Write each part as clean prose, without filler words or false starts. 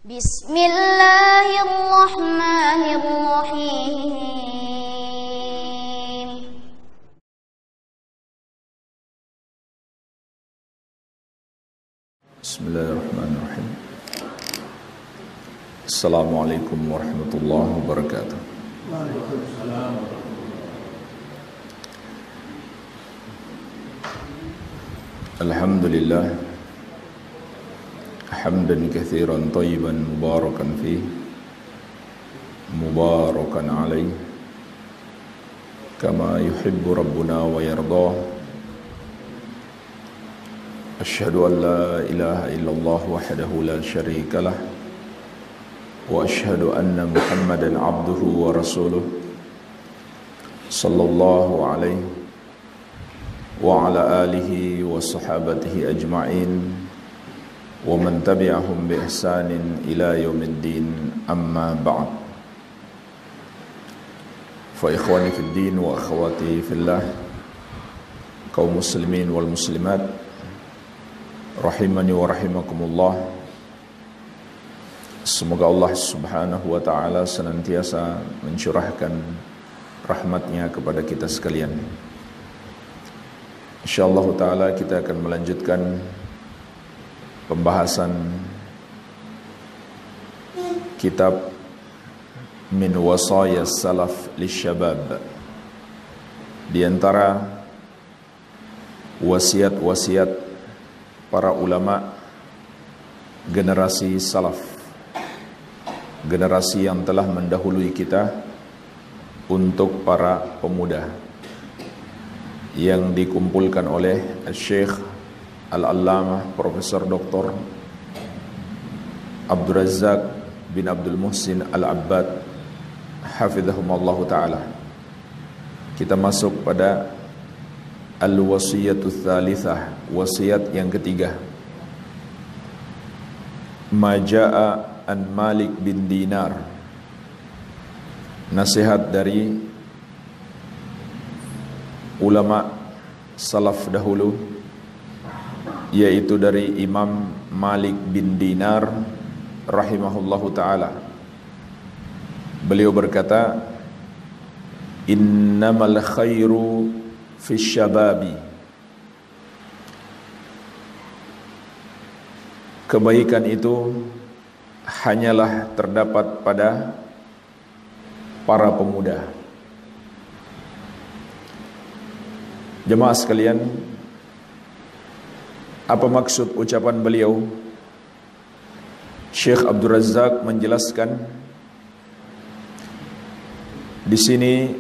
Bismillahirrahmanirrahim. Bismillahirrahmanirrahim. Assalamualaikum warahmatullahi wabarakatuh. Waalaikumsalam. Alhamdulillah hamdan katsiran thayyiban mubarakan fihi mubarakan alaihi kama yuhibbu rabbuna wa yardah. Asyhadu an la ilaha illallah wahdahu la syarika lah wa asyhadu anna Muhammadan abduhu wa rasuluh sallallahu alaihi wa ala alihi wa sahabatihi ajma'in wa man tabi'ahum bi ihsanin ila yaumiddin, amma ba'd. Fa ikhwani fid din wa akhwati fillah, kaum muslimin wal muslimat rahimani wa rahimakumullah. Semoga Allah subhanahu wa ta'ala senantiasa mencurahkan rahmatnya kepada kita sekalian. InsyaAllah ta'ala kita akan melanjutkan pembahasan kitab Min Wasaya Salaf Lisyabab. Di antara wasiat-wasiat para ulama generasi salaf, generasi yang telah mendahului kita, untuk para pemuda, yang dikumpulkan oleh Syekh Al-Allamah Profesor Dr. Abdul Razak bin Abdul Muhsin Al-Abbad hafidhahumallah ta'ala. Kita masuk pada Al-Wasiyatul Thalithah, wasiat yang ketiga. Maja'a an Malik bin Dinar, nasihat dari ulama salaf dahulu, yaitu dari Imam Malik bin Dinar rahimahullahu ta'ala. Beliau berkata, innamal khairu fi syababi, kebaikan itu hanyalah terdapat pada para pemuda. Jemaah sekalian, apa maksud ucapan beliau? Syekh Abdul Razak menjelaskan di sini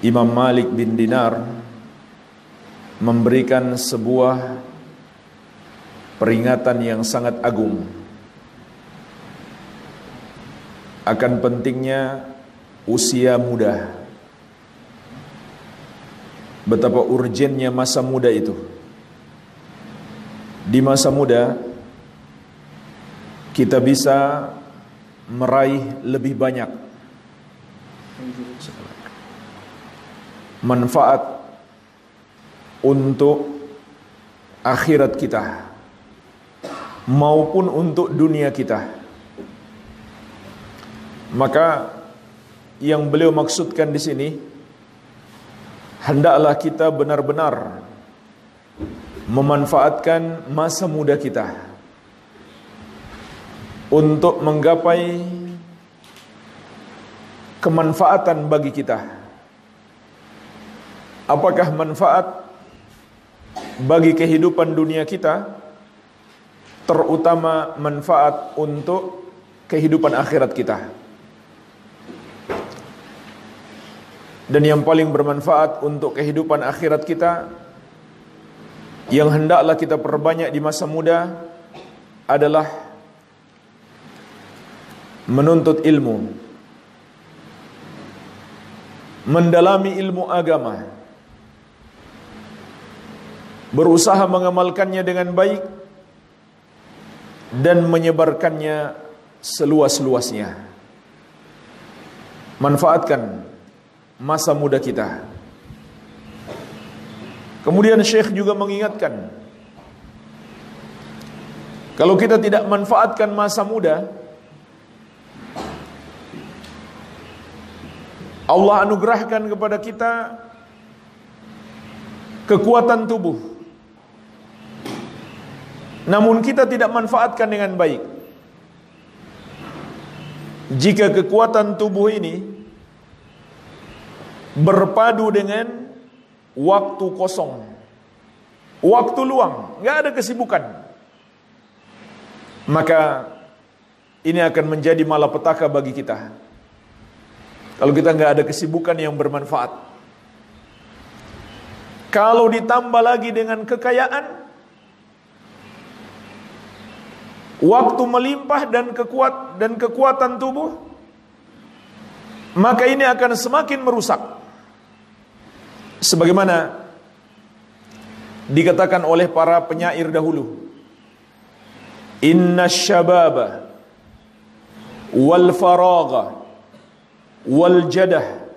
Imam Malik bin Dinar memberikan sebuah peringatan yang sangat agung akan pentingnya usia muda. Betapa urgennya masa muda itu. Di masa muda kita bisa meraih lebih banyak manfaat untuk akhirat kita maupun untuk dunia kita. Maka yang beliau maksudkan di sini, hendaklah kita benar-benar memanfaatkan masa muda kita untuk menggapai kemanfaatan bagi kita. Apakah manfaat bagi kehidupan dunia kita, terutama manfaat untuk kehidupan akhirat kita. Dan yang paling bermanfaat untuk kehidupan akhirat kita, yang hendaklah kita perbanyak di masa muda, adalah menuntut ilmu, mendalami ilmu agama, berusaha mengamalkannya dengan baik, dan menyebarkannya seluas-luasnya. Manfaatkan masa muda kita. Kemudian Syekh juga mengingatkan Kalau kita tidak manfaatkan masa muda, Allah anugerahkan kepada kita kekuatan tubuh, namun kita tidak manfaatkan dengan baik. Jika kekuatan tubuh ini berpadu dengan waktu kosong, waktu luang, nggak ada kesibukan, maka ini akan menjadi malapetaka bagi kita. Kalau kita nggak ada kesibukan yang bermanfaat. Kalau ditambah lagi dengan kekayaan, waktu melimpah dan kekuatan tubuh, maka ini akan semakin merusak. Sebagaimana dikatakan oleh para penyair dahulu, inna syababa wal faragha wal jadah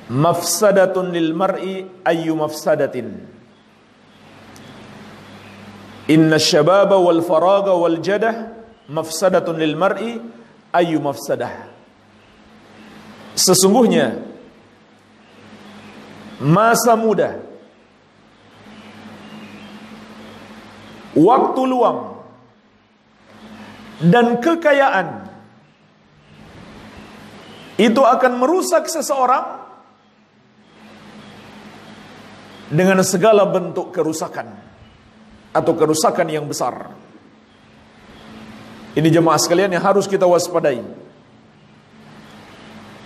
mafsadatun lil mar'i ayyu mafsadatin. Inna syababa wal faragha wal jadah mafsadatun lil mar'i ayyu mafsadah. Sesungguhnya masa muda, waktu luang, dan kekayaan itu akan merusak seseorang dengan segala bentuk kerusakan atau kerusakan yang besar. Ini jemaah sekalian yang harus kita waspadai.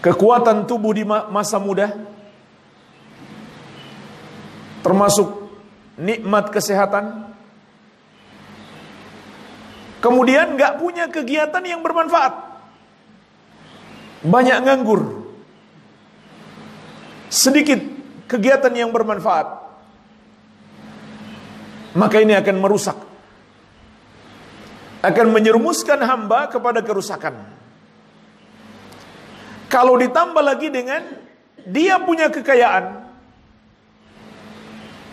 Kekuatan tubuh di masa muda, termasuk nikmat kesehatan, kemudian gak punya kegiatan yang bermanfaat, banyak nganggur, sedikit kegiatan yang bermanfaat, maka ini akan merusak, akan menyerumuskan hamba kepada kerusakan. Kalau ditambah lagi dengan dia punya kekayaan,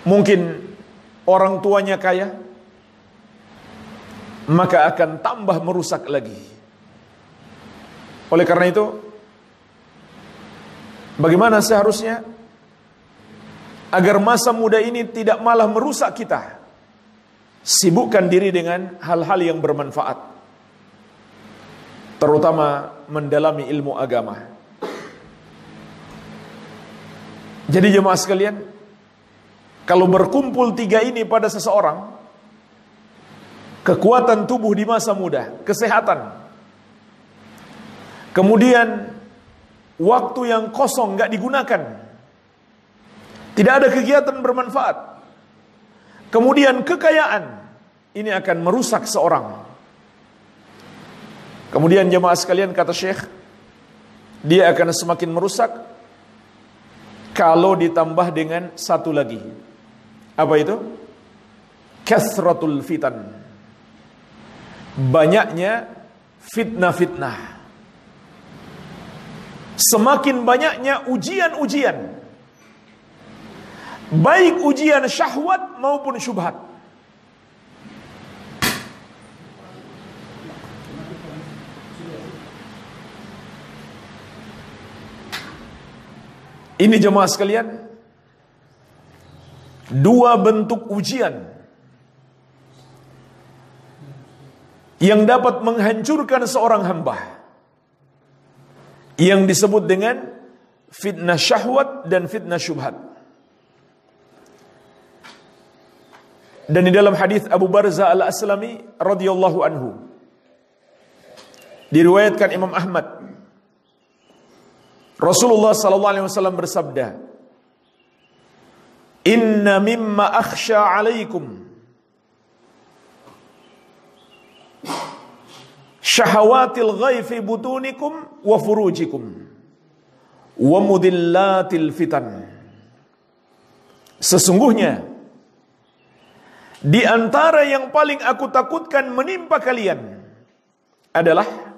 mungkin orang tuanya kaya, maka akan tambah merusak lagi. Oleh karena itu, bagaimana seharusnya agar masa muda ini tidak malah merusak kita? Sibukkan diri dengan hal-hal yang bermanfaat, terutama mendalami ilmu agama. Jadi jemaah sekalian, kalau berkumpul tiga ini pada seseorang, kekuatan tubuh di masa muda, kesehatan, kemudian waktu yang kosong gak digunakan, tidak ada kegiatan bermanfaat, kemudian kekayaan, ini akan merusak seorang. Kemudian jemaah sekalian, kata Syekh, dia akan semakin merusak kalau ditambah dengan satu lagi. Apa itu? Kathratul fitan, banyaknya fitnah-fitnah. Semakin banyaknya ujian-ujian, baik ujian syahwat maupun syubhat. Ini jemaah sekalian, dua bentuk ujian yang dapat menghancurkan seorang hamba, yang disebut dengan fitnah syahwat dan fitnah syubhat. Dan di dalam hadis Abu Barzah Al-Aslami radhiyallahu anhu, diriwayatkan Imam Ahmad, Rasulullah sallallahu alaihi wasallam bersabda, "Inna mimma akhsha 'alaikum syahawatil ghaifi butunikum wa furujikum wa mudillatil fitan." Sesungguhnya di antara yang paling aku takutkan menimpa kalian adalah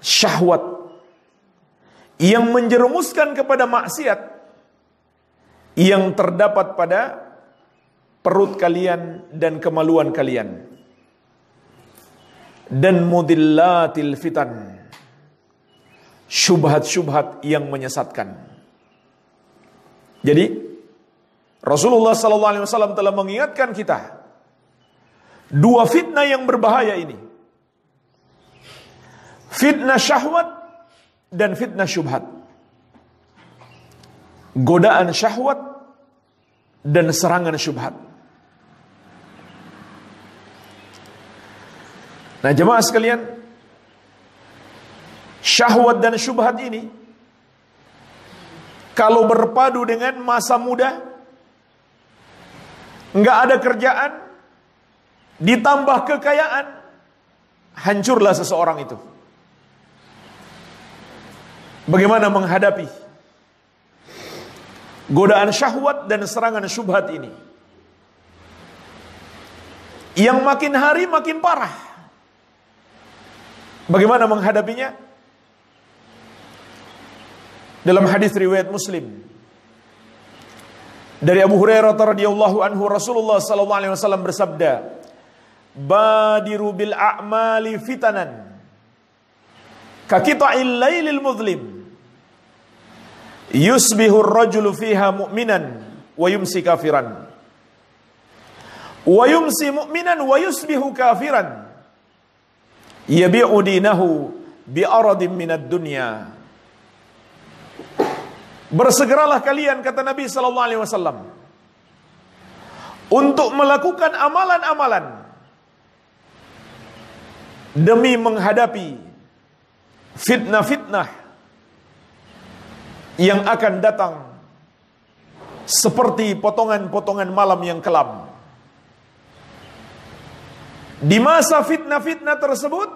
syahwat yang menjerumuskan kepada maksiat yang terdapat pada perut kalian dan kemaluan kalian. Dan mudillatil fitan, syubhat-syubhat yang menyesatkan. Jadi Rasulullah SAW telah mengingatkan kita dua fitnah yang berbahaya ini. Fitnah syahwat dan fitnah syubhat. Godaan syahwat dan serangan syubhat. Nah, jemaah sekalian, syahwat dan syubhat ini kalau berpadu dengan masa muda, nggak ada kerjaan, ditambah kekayaan, hancurlah seseorang itu. Bagaimana menghadapi godaan syahwat dan serangan syubhat ini yang makin hari makin parah? Bagaimana menghadapinya? Dalam hadis riwayat Muslim dari Abu Hurairah radhiyallahu anhu, Rasulullah sallallahu alaihi wasallam bersabda, "Badiru bil a'mali fitanan ka qita'il lailil muzlim yusbihu ar-rajulu fiha mu'minan wa yumsi kafiran wa yumsi mu'minan wa yusbihu kafiran yabi'u dinahu bi'aradin minad dunya." Bersegeralah kalian, kata Nabi sallallahu alaihi wasallam, untuk melakukan amalan-amalan demi menghadapi fitnah-fitnah yang akan datang seperti potongan-potongan malam yang kelam. Di masa fitnah-fitnah tersebut,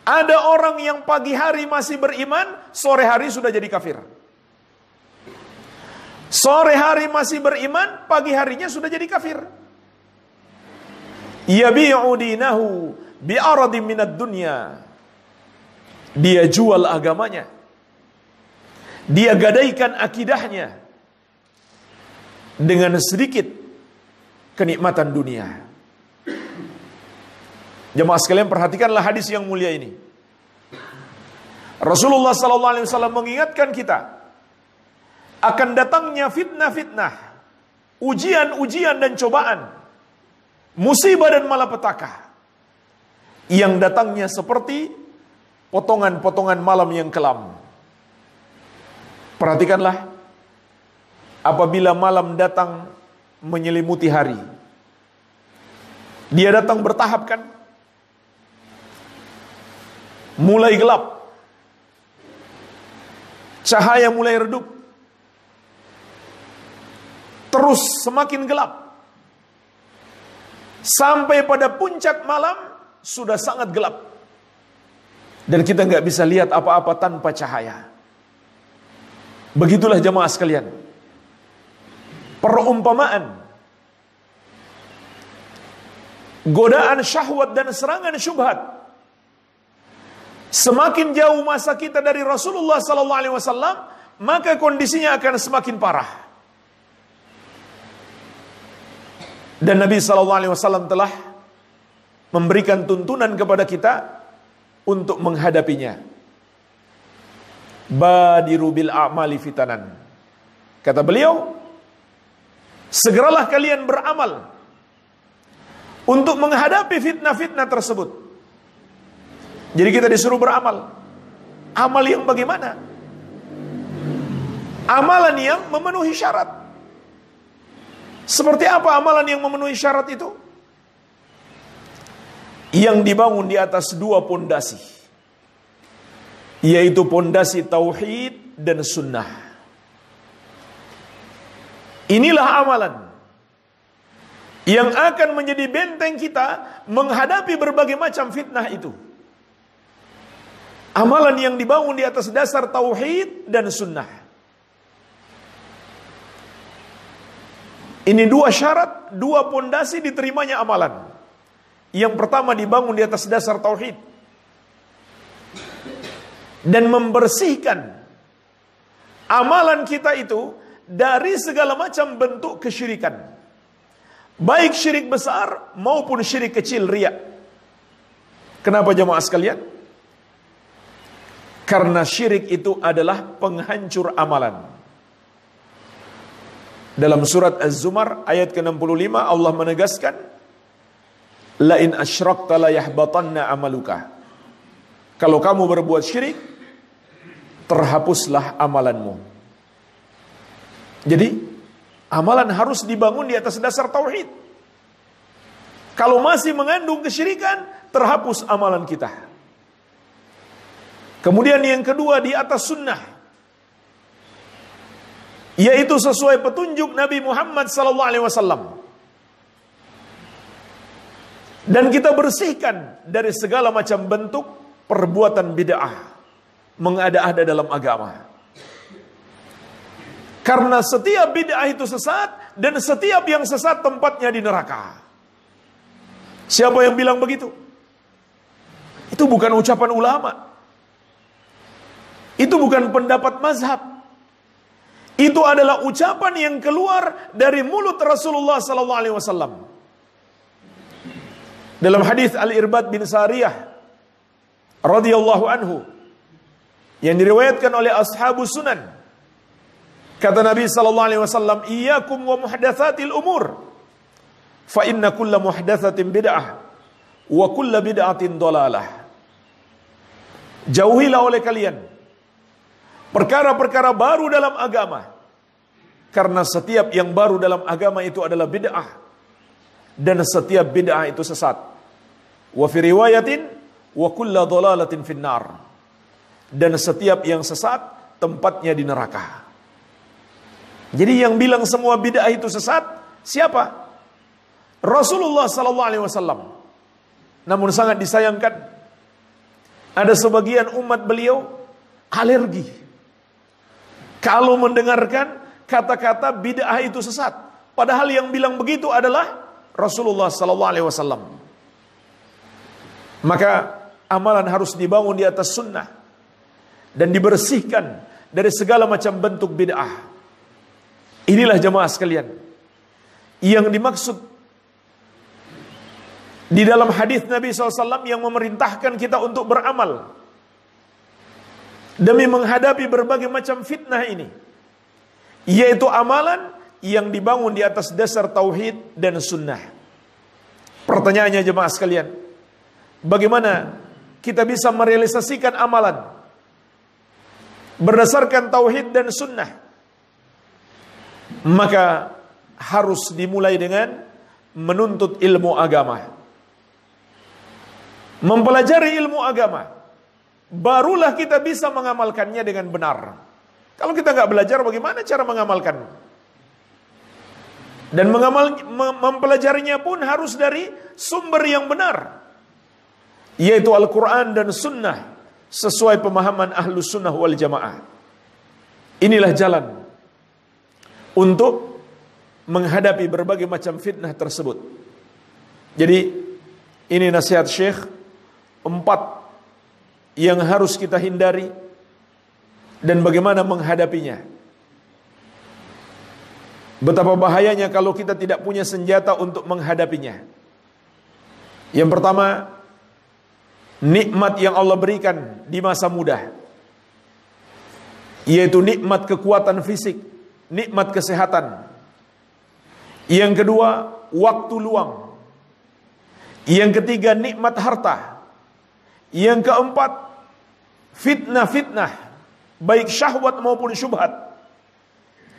ada orang yang pagi hari masih beriman, sore hari sudah jadi kafir. Sore hari masih beriman, pagi harinya sudah jadi kafir. Yabi'u dinahu bi'aradin minad dunya. Dia jual agamanya, dia gadaikan akidahnya dengan sedikit kenikmatan dunia. Jemaah sekalian, perhatikanlah hadis yang mulia ini. Rasulullah SAW mengingatkan kita akan datangnya fitnah-fitnah, ujian-ujian dan cobaan, musibah dan malapetaka yang datangnya seperti potongan-potongan malam yang kelam. Perhatikanlah, apabila malam datang menyelimuti hari, dia datang bertahap kan? Mulai gelap, cahaya mulai redup, terus semakin gelap, sampai pada puncak malam sudah sangat gelap, dan kita nggak bisa lihat apa-apa tanpa cahaya. Begitulah jemaah sekalian, perumpamaan godaan syahwat dan serangan syubhat. Semakin jauh masa kita dari Rasulullah SAW, maka kondisinya akan semakin parah. Dan Nabi SAW telah memberikan tuntunan kepada kita untuk menghadapinya. Badiru bil a'mali fitanan. Kata beliau, segeralah kalian beramal untuk menghadapi fitnah-fitnah tersebut. Jadi kita disuruh beramal. Amal yang bagaimana? Amalan yang memenuhi syarat. Seperti apa amalan yang memenuhi syarat itu? Yang dibangun di atas dua pondasi, yaitu pondasi tauhid dan sunnah. Inilah amalan yang akan menjadi benteng kita menghadapi berbagai macam fitnah itu. Amalan yang dibangun di atas dasar tauhid dan sunnah. Ini dua syarat, dua pondasi diterimanya amalan. Yang pertama dibangun di atas dasar tauhid dan membersihkan amalan kita itu dari segala macam bentuk kesyirikan. Baik syirik besar maupun syirik kecil, riya. Kenapa jemaah sekalian? Karena syirik itu adalah penghancur amalan. Dalam surat Az-Zumar ayat ke-65 Allah menegaskan, la in asyrakta la yahbatanna amaluka. Kalau kamu berbuat syirik, terhapuslah amalanmu. Jadi, amalan harus dibangun di atas dasar tauhid. Kalau masih mengandung kesyirikan, terhapus amalan kita. Kemudian yang kedua, di atas sunnah, yaitu sesuai petunjuk Nabi Muhammad SAW. Dan kita bersihkan dari segala macam bentuk perbuatan bid'ah, mengada-ada dalam agama. Karena setiap bid'ah itu sesat, dan setiap yang sesat tempatnya di neraka. Siapa yang bilang begitu? Itu bukan ucapan ulama. Itu bukan pendapat mazhab. Itu adalah ucapan yang keluar dari mulut Rasulullah SAW. Dalam hadis Al-Irbad bin Sariyah radhiyallahu anhu yang diriwayatkan oleh ashabus sunan, kata Nabi SAW, iyyakum wa muhdatsatil umur, fa inna kulla muhdatsatin bid'ah wa kulla bid'atin dhalalah. Jauhilah oleh kalian perkara-perkara baru dalam agama, karena setiap yang baru dalam agama itu adalah bid'ah, dan setiap bid'ah itu sesat. Wa fi riwayatin wa kulla dhalalatin finnar, dan setiap yang sesat tempatnya di neraka. Jadi yang bilang semua bid'ah itu sesat siapa? Rasulullah SAW. Namun sangat disayangkan, ada sebagian umat beliau alergi kalau mendengarkan kata-kata bid'ah itu sesat, padahal yang bilang begitu adalah Rasulullah SAW. Maka amalan harus dibangun di atas sunnah dan dibersihkan dari segala macam bentuk bid'ah. Inilah jemaah sekalian yang dimaksud di dalam hadis Nabi SAW yang memerintahkan kita untuk beramal demi menghadapi berbagai macam fitnah ini, yaitu amalan yang dibangun di atas dasar tauhid dan sunnah. Pertanyaannya jemaah sekalian, bagaimana kita bisa merealisasikan amalan berdasarkan tauhid dan sunnah? Maka harus dimulai dengan menuntut ilmu agama, mempelajari ilmu agama, barulah kita bisa mengamalkannya dengan benar. Kalau kita nggak belajar, bagaimana cara mengamalkan? Dan mempelajarinya pun harus dari sumber yang benar, yaitu Al-Quran dan Sunnah, sesuai pemahaman Ahlus Sunnah wal Jamaah. Inilah jalan untuk menghadapi berbagai macam fitnah tersebut. Jadi ini nasihat Syekh, 4 yang harus kita hindari dan bagaimana menghadapinya. Betapa bahayanya kalau kita tidak punya senjata untuk menghadapinya. Yang pertama, nikmat yang Allah berikan di masa muda, yaitu nikmat kekuatan fisik, nikmat kesehatan. Yang kedua, waktu luang. Yang ketiga, nikmat harta. Yang keempat, fitnah-fitnah, baik syahwat maupun syubhat.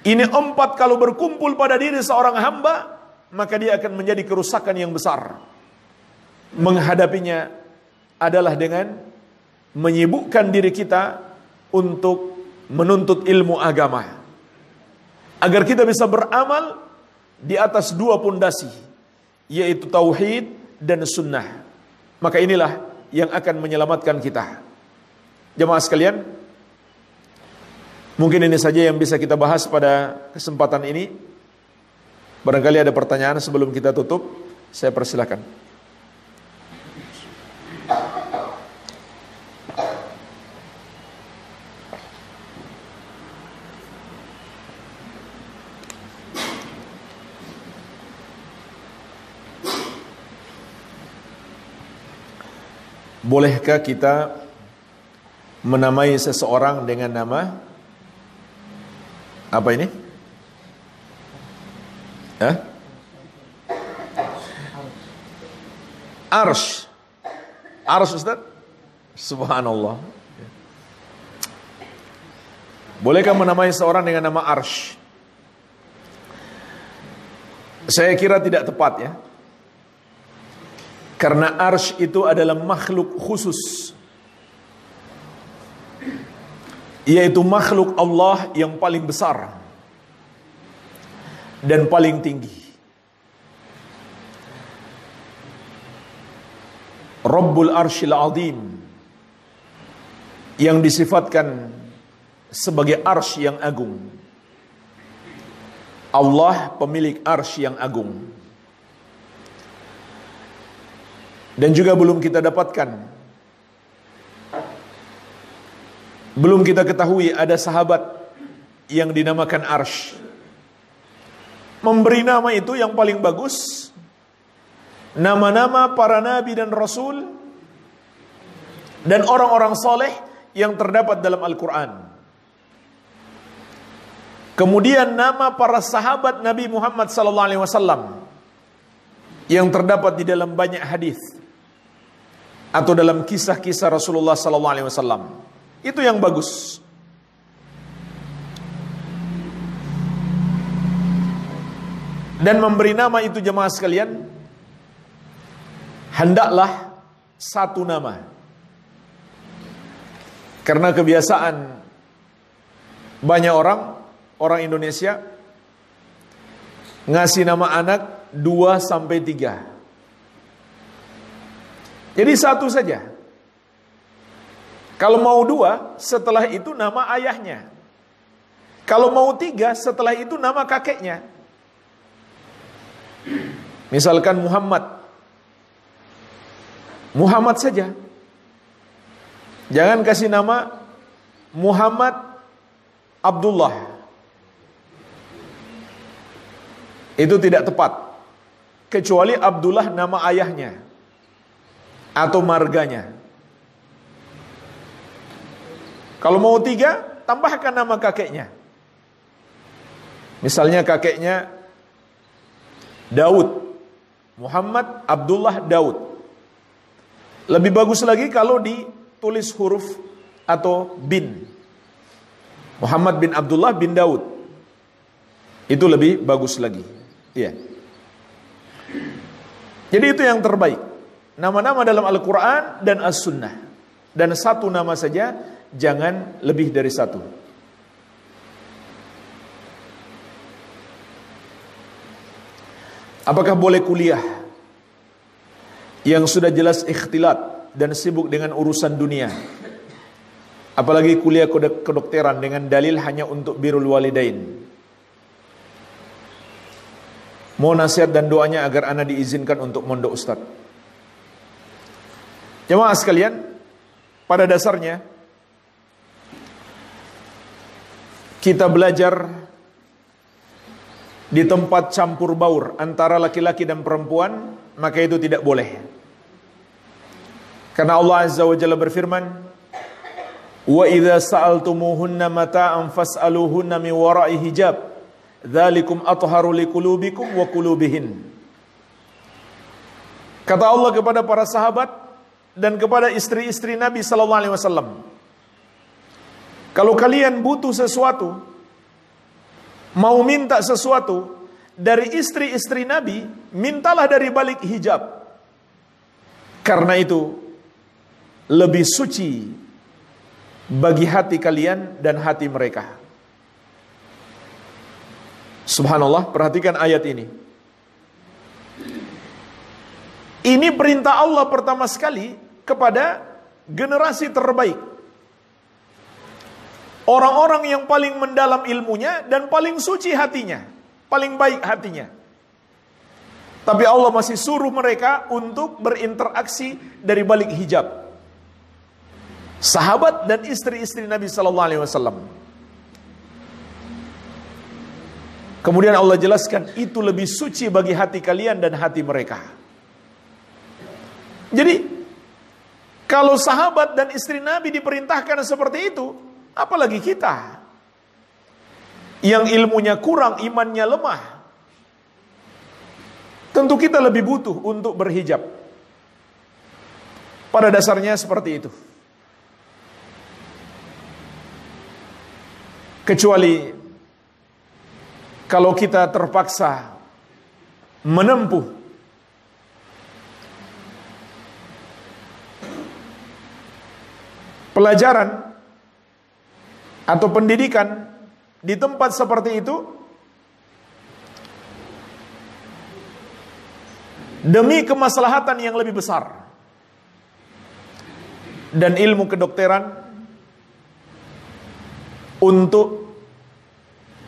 Ini 4 kalau berkumpul pada diri seorang hamba, maka dia akan menjadi kerusakan yang besar. Menghadapinya adalah dengan menyibukkan diri kita untuk menuntut ilmu agama, agar kita bisa beramal di atas 2 pondasi, yaitu tauhid dan sunnah. Maka inilah yang akan menyelamatkan kita. Jemaah sekalian, mungkin ini saja yang bisa kita bahas pada kesempatan ini. Barangkali ada pertanyaan sebelum kita tutup, saya persilakan. bolehkah kita menamai seseorang dengan nama apa ini? Arsh. Arsh, Ustaz? Subhanallah. Bolehkah menamai seorang dengan nama Arsh? Saya kira tidak tepat ya. Karena Arsh itu adalah makhluk khusus, yaitu makhluk Allah yang paling besar dan paling tinggi. Rabbul Arshil Azim, yang disifatkan sebagai arsy yang agung. Allah pemilik arsy yang agung. Dan juga belum kita dapatkan, belum kita ketahui ada sahabat yang dinamakan Arsh. Memberi nama itu yang paling bagus nama-nama para nabi dan rasul dan orang-orang soleh yang terdapat dalam Al-Quran. Kemudian nama para sahabat Nabi Muhammad SAW yang terdapat di dalam banyak hadis atau dalam kisah-kisah Rasulullah SAW. Itu yang bagus. Dan memberi nama itu jemaah sekalian, hendaklah satu nama. Karena kebiasaan banyak orang Indonesia ngasih nama anak 2 sampai 3. Jadi satu saja. Kalau mau 2, setelah itu nama ayahnya. Kalau mau 3, setelah itu nama kakeknya. Misalkan Muhammad saja. Jangan kasih nama Muhammad Abdullah. Itu tidak tepat. Kecuali Abdullah nama ayahnya atau marganya. Kalau mau 3, tambahkan nama kakeknya. Misalnya kakeknya Daud, Muhammad Abdullah Daud. Lebih bagus lagi kalau ditulis huruf atau bin. Muhammad bin Abdullah bin Daud. Itu lebih bagus lagi. Iya. Jadi itu yang terbaik. Nama-nama dalam Al-Quran dan As-Sunnah. Dan satu nama saja, jangan lebih dari satu. Apakah boleh kuliah yang sudah jelas ikhtilat dan sibuk dengan urusan dunia, apalagi kuliah kedokteran dengan dalil hanya untuk birrul walidain? Mohon nasihat dan doanya agar ana diizinkan untuk mondok Ustaz. Jemaah sekalian, pada dasarnya kita belajar di tempat campur baur antara laki-laki dan perempuan, maka itu tidak boleh. Karena Allah Azza wa Jalla berfirman, "Wa idza sa'altumuhunna mata'an fas'aluhunna min wara'i hijab, dzalikum atharu liqulubikum wa qulubihin." Kata Allah kepada para sahabat dan kepada istri-istri Nabi sallallahu alaihi wasallam, kalau kalian butuh sesuatu, mau minta sesuatu dari istri-istri Nabi, mintalah dari balik hijab. Karena itu lebih suci bagi hati kalian dan hati mereka. Subhanallah, perhatikan ayat ini. Ini perintah Allah pertama sekali kepada generasi terbaik. Orang-orang yang paling mendalam ilmunya dan paling suci hatinya, paling baik hatinya. Tapi Allah masih suruh mereka untuk berinteraksi dari balik hijab. Sahabat dan istri-istri Nabi sallallahu alaihi wasallam. Kemudian Allah jelaskan, itu lebih suci bagi hati kalian dan hati mereka. Jadi Kalau sahabat dan istri Nabi diperintahkan seperti itu, apalagi kita yang ilmunya kurang, imannya lemah. Tentu kita lebih butuh untuk berhijab. Pada dasarnya seperti itu. Kecuali kalau kita terpaksa menempuh pelajaran atau pendidikan di tempat seperti itu demi kemaslahatan yang lebih besar. Dan ilmu kedokteran untuk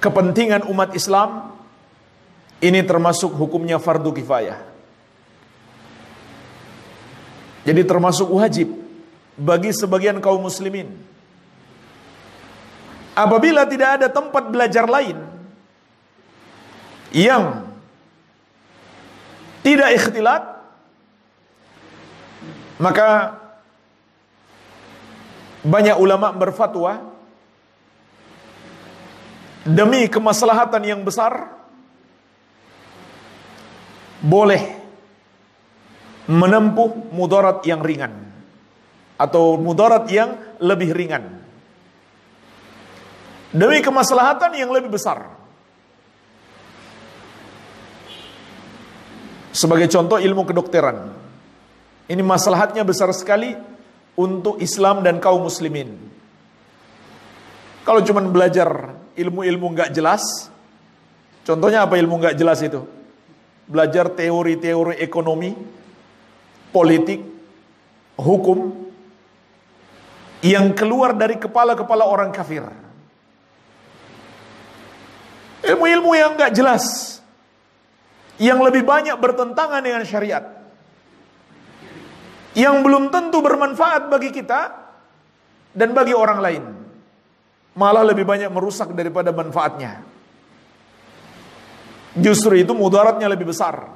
kepentingan umat Islam ini termasuk hukumnya fardu kifayah. Jadi termasuk wajib bagi sebagian kaum muslimin. Apabila tidak ada tempat belajar lain yang tidak ikhtilat, maka banyak ulama berfatwa demi kemaslahatan yang besar boleh menempuh mudarat yang ringan atau mudarat yang lebih ringan demi kemaslahatan yang lebih besar. Sebagai contoh ilmu kedokteran, ini maslahatnya besar sekali untuk Islam dan kaum muslimin. Kalau cuma belajar ilmu-ilmu nggak jelas, contohnya apa ilmu nggak jelas itu? Belajar teori-teori ekonomi, politik, hukum, yang keluar dari kepala-kepala orang kafir. Ilmu-ilmu yang nggak jelas, yang lebih banyak bertentangan dengan syariat, yang belum tentu bermanfaat bagi kita dan bagi orang lain, malah lebih banyak merusak daripada manfaatnya. Justru itu mudaratnya lebih besar.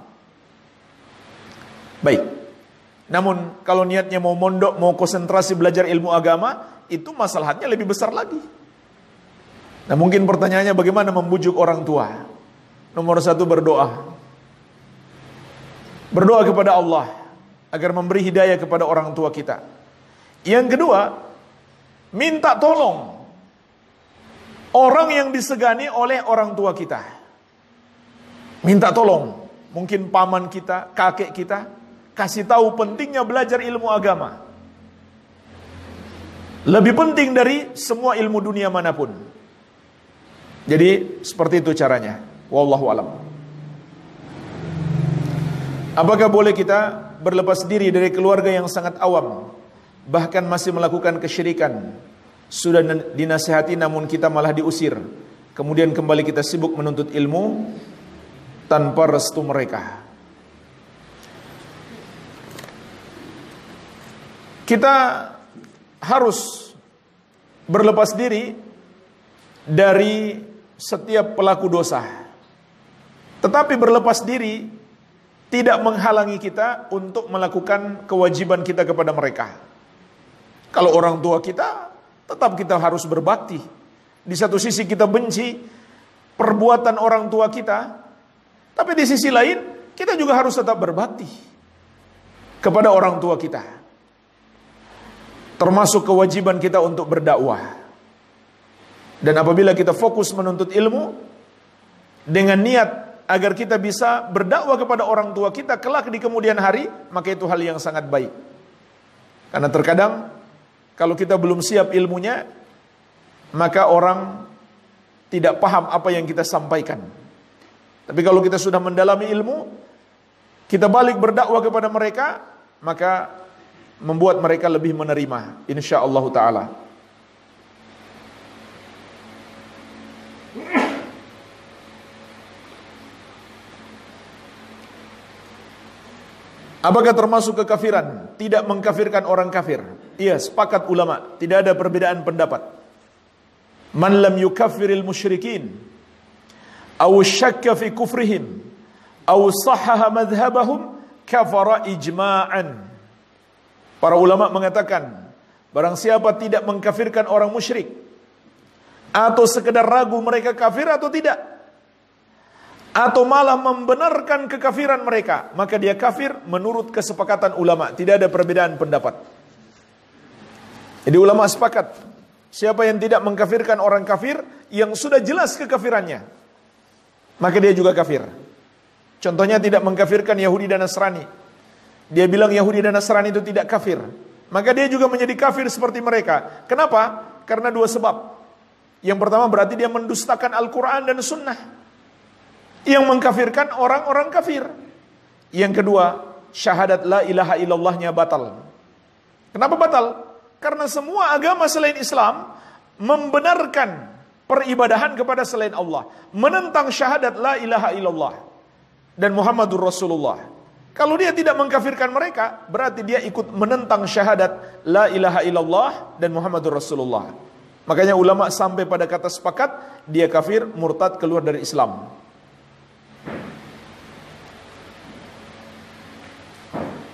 Baik. Namun kalau niatnya mau mondok, mau konsentrasi belajar ilmu agama, itu masalahnya lebih besar lagi. Nah, mungkin pertanyaannya bagaimana membujuk orang tua? Nomor satu, berdoa. Berdoa kepada Allah agar memberi hidayah kepada orang tua kita. Yang kedua, minta tolong orang yang disegani oleh orang tua kita. Minta tolong, mungkin paman kita, kakek kita, kasih tahu pentingnya belajar ilmu agama. Lebih penting dari semua ilmu dunia manapun. Jadi seperti itu caranya. Wallahu a'lam. Apakah boleh kita berlepas diri dari keluarga yang sangat awam, bahkan masih melakukan kesyirikan? Sudah dinasihati namun kita malah diusir. Kemudian kembali kita sibuk menuntut ilmu tanpa restu mereka. Kita harus berlepas diri dari setiap pelaku dosa. Tetapi berlepas diri tidak menghalangi kita untuk melakukan kewajiban kita kepada mereka. Kalau orang tua kita, tetap kita harus berbakti. Di satu sisi kita benci perbuatan orang tua kita, tapi di sisi lain kita juga harus tetap berbakti kepada orang tua kita. Termasuk kewajiban kita untuk berdakwah. Dan apabila kita fokus menuntut ilmu dengan niat agar kita bisa berdakwah kepada orang tua kita kelak di kemudian hari, maka itu hal yang sangat baik. Karena terkadang kalau kita belum siap ilmunya, maka orang tidak paham apa yang kita sampaikan. Tapi kalau kita sudah mendalami ilmu, kita balik berdakwah kepada mereka, maka membuat mereka lebih menerima, insyaallah ta'ala. Apakah termasuk kekafiran? Tidak mengkafirkan orang kafir. Iya, sepakat ulama, tidak ada perbedaan pendapat. Man lam yukaffiril musyrikin aw syakka fi kufrihim aw sahhaha madhhabahum kafara ijma'an. Para ulama mengatakan, barang siapa tidak mengkafirkan orang musyrik, atau sekedar ragu mereka kafir atau tidak, atau malah membenarkan kekafiran mereka, maka dia kafir menurut kesepakatan ulama. Tidak ada perbedaan pendapat. Jadi ulama sepakat, siapa yang tidak mengkafirkan orang kafir yang sudah jelas kekafirannya, maka dia juga kafir. Contohnya tidak mengkafirkan Yahudi dan Nasrani. Dia bilang Yahudi dan Nasrani itu tidak kafir, maka dia juga menjadi kafir seperti mereka. Kenapa? Karena dua sebab. Yang pertama berarti dia mendustakan Al-Quran dan Sunnah, yang mengkafirkan orang-orang kafir. Yang kedua, syahadat la ilaha illallahnya batal. Kenapa batal? Karena semua agama selain Islam membenarkan peribadahan kepada selain Allah, menentang syahadat la ilaha illallah dan Muhammadur Rasulullah. Kalau dia tidak mengkafirkan mereka, berarti dia ikut menentang syahadat la ilaha illallah dan Muhammadur Rasulullah. Makanya ulama sampai pada kata sepakat, dia kafir, murtad, keluar dari Islam.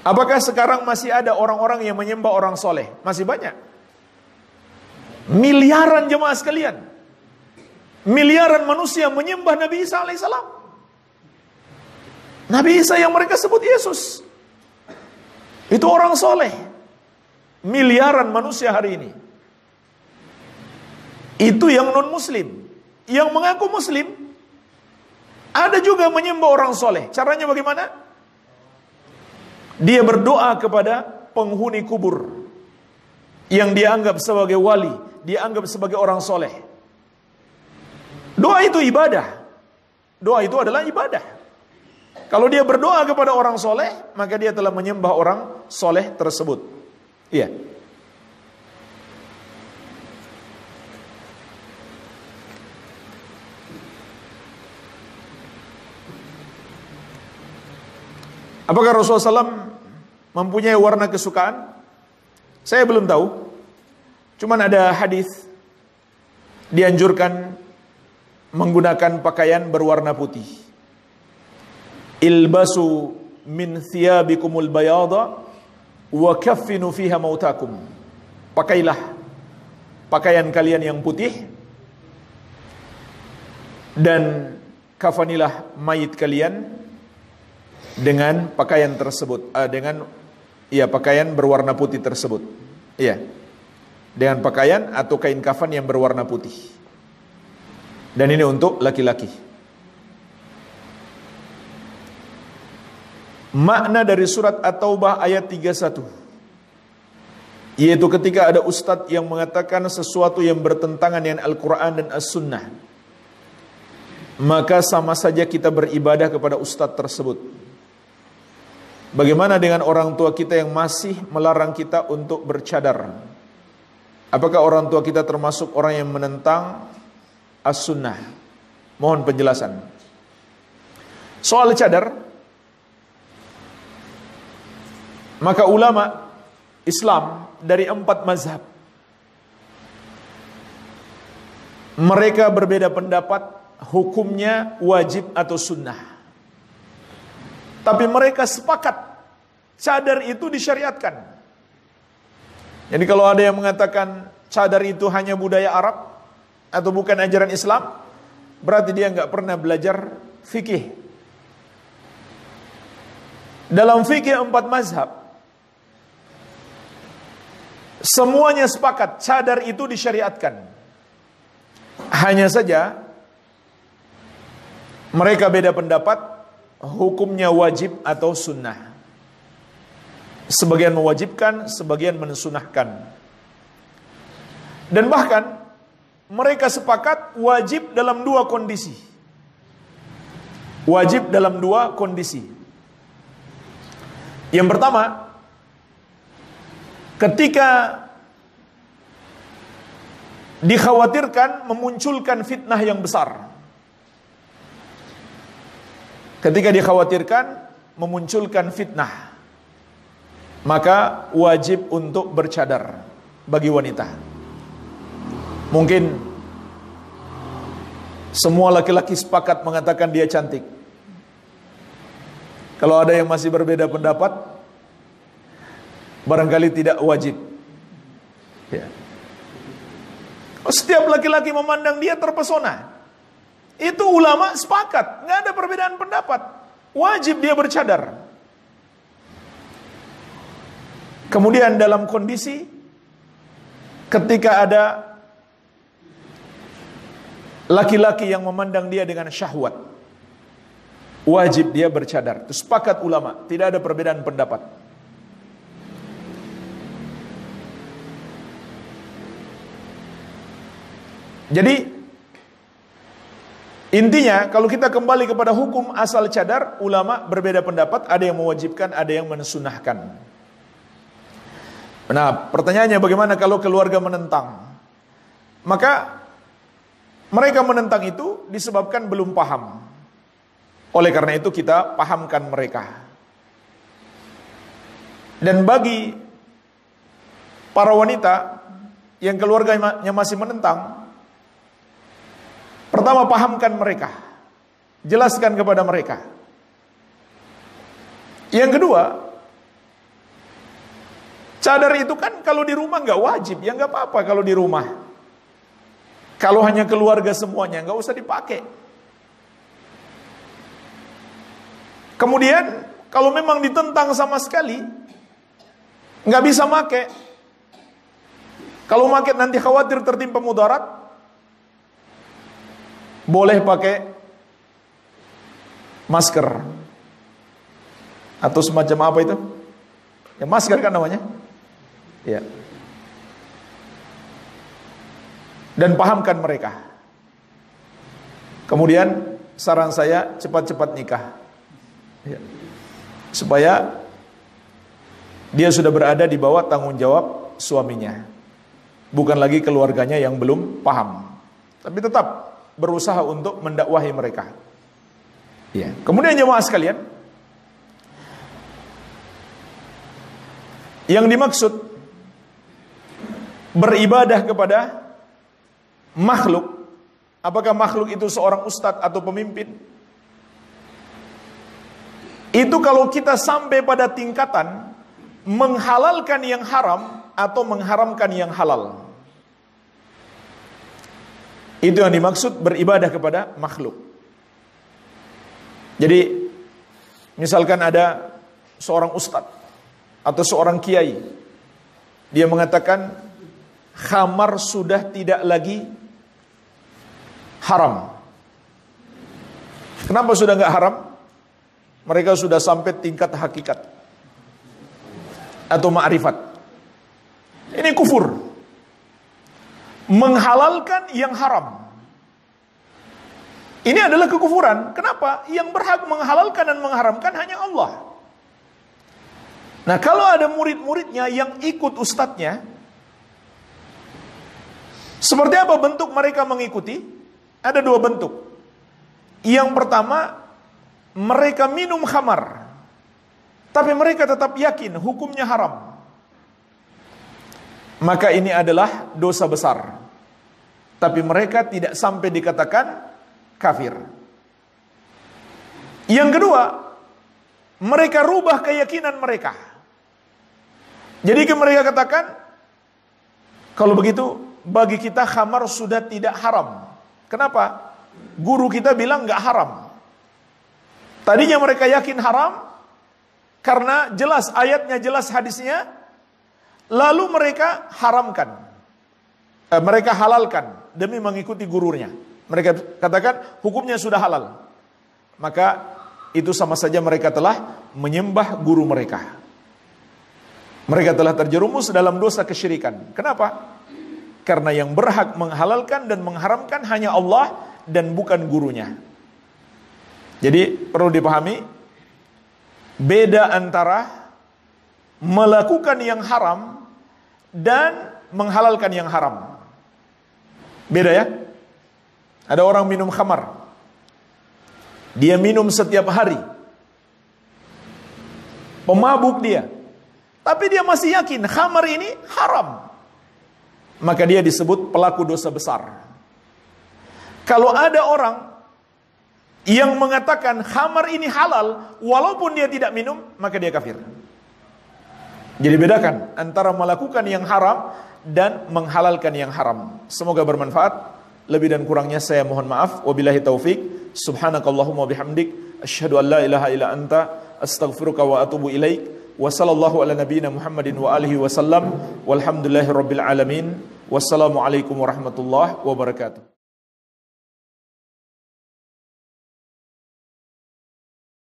Apakah sekarang masih ada orang-orang yang menyembah orang soleh? Masih banyak. Miliaran jemaah sekalian. Miliaran manusia menyembah Nabi Isa alaihissalam. Nabi Isa yang mereka sebut Yesus, itu orang soleh. Miliaran manusia hari ini. Itu yang non muslim. Yang mengaku muslim, ada juga menyembah orang soleh. Caranya bagaimana? Dia berdoa kepada penghuni kubur yang dia anggap sebagai wali, dia anggap sebagai orang soleh. Doa itu ibadah. Doa itu adalah ibadah. Kalau dia berdoa kepada orang soleh, maka dia telah menyembah orang soleh tersebut. Iya. Apakah Rasulullah SAW mempunyai warna kesukaan? Saya belum tahu. Cuman ada hadis dianjurkan menggunakan pakaian berwarna putih. Ilbasu min thiyabikumul bayada wa kaffinu fiha mautakum. Pakailah pakaian kalian yang putih dan kafanilah mayit kalian dengan pakaian tersebut, pakaian berwarna putih tersebut. Iya. Dengan pakaian atau kain kafan yang berwarna putih. Dan ini untuk laki-laki. Makna dari surat At-Taubah ayat 31, yaitu ketika ada ustadz yang mengatakan sesuatu yang bertentangan dengan Al-Quran dan As-Sunnah, maka sama saja kita beribadah kepada ustadz tersebut. Bagaimana dengan orang tua kita yang masih melarang kita untuk bercadar? Apakah orang tua kita termasuk orang yang menentang As-Sunnah? Mohon penjelasan. Soal cadar, maka ulama Islam dari 4 mazhab, mereka berbeda pendapat hukumnya wajib atau sunnah. Tapi mereka sepakat cadar itu disyariatkan. Jadi kalau ada yang mengatakan cadar itu hanya budaya Arab atau bukan ajaran Islam, berarti dia nggak pernah belajar fikih. Dalam fikih 4 mazhab, semuanya sepakat cadar itu disyariatkan. Hanya saja mereka beda pendapat hukumnya wajib atau sunnah. Sebagian mewajibkan, sebagian mensunahkan. Dan bahkan mereka sepakat wajib dalam 2 kondisi. Wajib dalam 2 kondisi. Yang pertama, ketika dikhawatirkan memunculkan fitnah yang besar. Ketika dikhawatirkan memunculkan fitnah, maka wajib untuk bercadar bagi wanita. Mungkin semua laki-laki sepakat mengatakan dia cantik. Kalau ada yang masih berbeda pendapat, barangkali tidak wajib. Ya. Setiap laki-laki memandang dia terpesona. Itu ulama sepakat, nggak ada perbedaan pendapat. Wajib dia bercadar. Kemudian dalam kondisi ketika ada laki-laki yang memandang dia dengan syahwat, wajib dia bercadar. Itu sepakat ulama, tidak ada perbedaan pendapat. Jadi intinya kalau kita kembali kepada hukum asal cadar, ulama berbeda pendapat, ada yang mewajibkan, ada yang mensunahkan. Nah, pertanyaannya bagaimana kalau keluarga menentang? Maka mereka menentang itu disebabkan belum paham. Oleh karena itu kita pahamkan mereka. Dan bagi para wanita yang keluarganya masih menentang, pertama pahamkan mereka, jelaskan kepada mereka. Yang kedua, cadar itu kan kalau di rumah nggak wajib, ya nggak apa-apa kalau di rumah. Kalau hanya keluarga semuanya nggak usah dipakai. Kemudian kalau memang ditentang sama sekali, nggak bisa make. Kalau make nanti khawatir tertimpa mudarat, boleh pakai masker atau semacam apa itu? Ya masker kan namanya. Ya. Dan pahamkan mereka. Kemudian saran saya cepat-cepat nikah. Ya. Supaya dia sudah berada di bawah tanggung jawab suaminya. Bukan lagi keluarganya yang belum paham. Tapi tetap berusaha untuk mendakwahi mereka. Ya. Kemudian jemaah sekalian, yang dimaksud beribadah kepada makhluk, apakah makhluk itu seorang ustadz atau pemimpin? Itu kalau kita sampai pada tingkatan menghalalkan yang haram atau mengharamkan yang halal. Itu yang dimaksud beribadah kepada makhluk. Jadi misalkan ada seorang ustadz atau seorang kiai, dia mengatakan khamar sudah tidak lagi haram. Kenapa sudah nggak haram? Mereka sudah sampai tingkat hakikat atau ma'rifat. Ini kufur. Menghalalkan yang haram. Ini adalah kekufuran. Kenapa? Yang berhak menghalalkan dan mengharamkan hanya Allah. Nah, kalau ada murid-muridnya yang ikut ustadznya, seperti apa bentuk mereka mengikuti? Ada dua bentuk. Yang pertama, mereka minum khamar, tapi mereka tetap yakin hukumnya haram. Maka ini adalah dosa besar. Tapi mereka tidak sampai dikatakan kafir. Yang kedua, mereka rubah keyakinan mereka. Jadi mereka katakan, kalau begitu bagi kita khamar sudah tidak haram. Kenapa? Guru kita bilang nggak haram. Tadinya mereka yakin haram karena jelas ayatnya, jelas hadisnya. Lalu mereka haramkan, mereka halalkan demi mengikuti gurunya. Mereka katakan hukumnya sudah halal. Maka itu sama saja mereka telah menyembah guru mereka. Mereka telah terjerumus dalam dosa kesyirikan. Kenapa? Karena yang berhak menghalalkan dan mengharamkan hanya Allah dan bukan gurunya. Jadi perlu dipahami, beda antara melakukan yang haram dan menghalalkan yang haram. Beda ya? Ada orang minum khamar. Dia minum setiap hari. Pemabuk dia. Tapi dia masih yakin khamar ini haram. Maka dia disebut pelaku dosa besar. Kalau ada orang yang mengatakan khamar ini halal walaupun dia tidak minum, maka dia kafir. Jadi bedakan antara melakukan yang haram dan menghalalkan yang haram. Semoga bermanfaat. Lebih dan kurangnya saya mohon maaf. Wabillahi taufik. Subhanakallahumma bihamdik. Asyhadu an la ilaha illa anta. Astaghfiruka wa atubu ilaik. Wa sallallahu ala nabiyyina Muhammadin wa alihi wa sallam. Walhamdulillahi rabbil alamin. Wassalamualaikum warahmatullahi wabarakatuh.